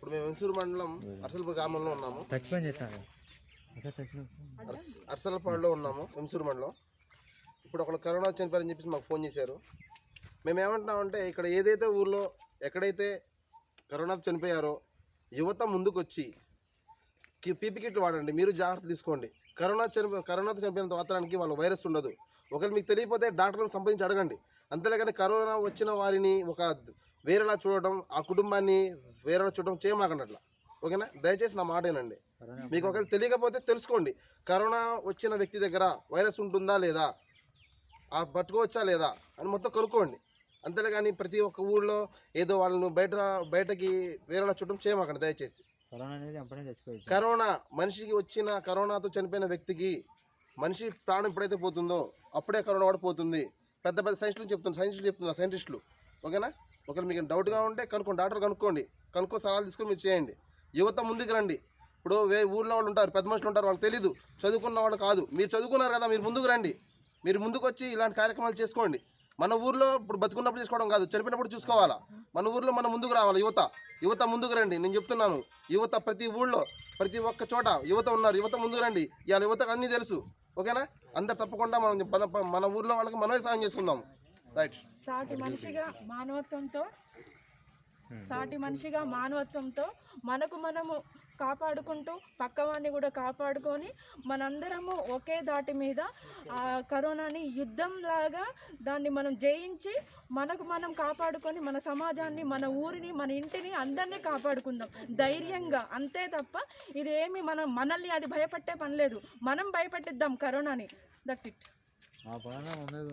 ఇప్పుడు మేము వెంసూరు మండలం అర్సలపాడు గ్రామంలో ఉన్నాము. అర్సలపాడులో ఉన్నాము, వెంసూరు మండలం. ఇప్పుడు ఒకళ్ళు కరోనా చనిపోయారని చెప్పేసి మాకు ఫోన్ చేశారు. మేము ఏమంటున్నామంటే ఇక్కడ ఏదైతే ఊర్లో ఎక్కడైతే కరోనాతో చనిపోయారో యువత ముందుకు వచ్చి పీపీ కిట్లు వాడండి, మీరు జాగ్రత్త తీసుకోండి. కరోనాతో చనిపోయినంత మాత్రానికి వాళ్ళ వైరస్ ఉండదు. ఒకవేళ మీకు తెలియకపోతే డాక్టర్లను సంప్రదించి అడగండి. అంతేలేగాని కరోనా వచ్చిన వారిని ఒక వేరేలా చూడటం, ఆ కుటుంబాన్ని వేరేలా చూడటం చేయమాకండి అట్లా. ఓకేనా? దయచేసి నా మాట ఏనండి. మీకు ఒకవేళ తెలియకపోతే తెలుసుకోండి, కరోనా వచ్చిన వ్యక్తి దగ్గర వైరస్ ఉంటుందా లేదా, ఆ పట్టుకోవచ్చా లేదా అని మొత్తం కనుక్కోండి. అంతేలేగాని ప్రతి ఒక్క ఊళ్ళో ఏదో వాళ్ళను బయటకి వేరేలా చూడటం చేయమాకండి దయచేసి. కరోనా మనిషికి వచ్చిన కరోనాతో చనిపోయిన వ్యక్తికి మనిషి ప్రాణం ఎప్పుడైతే పోతుందో అప్పుడే కరోనా కూడా పోతుంది. పెద్ద పెద్ద సైంటిస్టులు. ఓకేనా? ఒకవేళ మీకు డౌట్గా ఉంటే కనుక్కోండి, డాక్టర్ కనుక్కో సలహాలు తీసుకొని మీరు చేయండి. యువత ముందుకు రండి. ఇప్పుడు ఊళ్ళో వాళ్ళు ఉంటారు, పెద్ద మనుషులు ఉంటారు, వాళ్ళకి తెలీదు, చదువుకున్న వాళ్ళు కాదు. మీరు చదువుకున్నారు కదా, మీరు ముందుకు రండి. మీరు ముందుకు వచ్చి ఇలాంటి కార్యక్రమాలు చేసుకోండి. మన ఊర్లో ఇప్పుడు బతుకున్నప్పుడు చేసుకోవడం కాదు, చనిపోయినప్పుడు చూసుకోవాలా. మన ఊర్లో మనం ముందుకు రావాలి. యువత ముందుకు రండి. నేను చెప్తున్నాను, యువత ప్రతి ఊళ్ళో ప్రతి ఒక్క చోట యువత ఉన్నారు. యువత ముందుకు రండి. ఇవాళ యువతకు అన్నీ తెలుసు. ఓకేనా? అందరు తప్పకుండా మన ఊర్లో వాళ్ళకి మనమే సాయం చేసుకుందాం. రైట్. సాటి మనిషిగా మానవత్వంతో మనకు మనము కాపాడుకుంటూ పక్కవాన్ని కూడా కాపాడుకొని మనందరము ఒకే దాటి మీద ఆ కరోనాని యుద్ధంలాగా దాన్ని మనం జయించి మనకు మనం కాపాడుకొని మన సమాజాన్ని, మన ఊరిని, మన ఇంటిని, అందరినీ కాపాడుకుందాం ధైర్యంగా. అంతే తప్ప ఇదేమి మనల్ని అది భయపెట్టే పని లేదు. మనం భయపెట్టిద్దాం కరోనాని. That's it.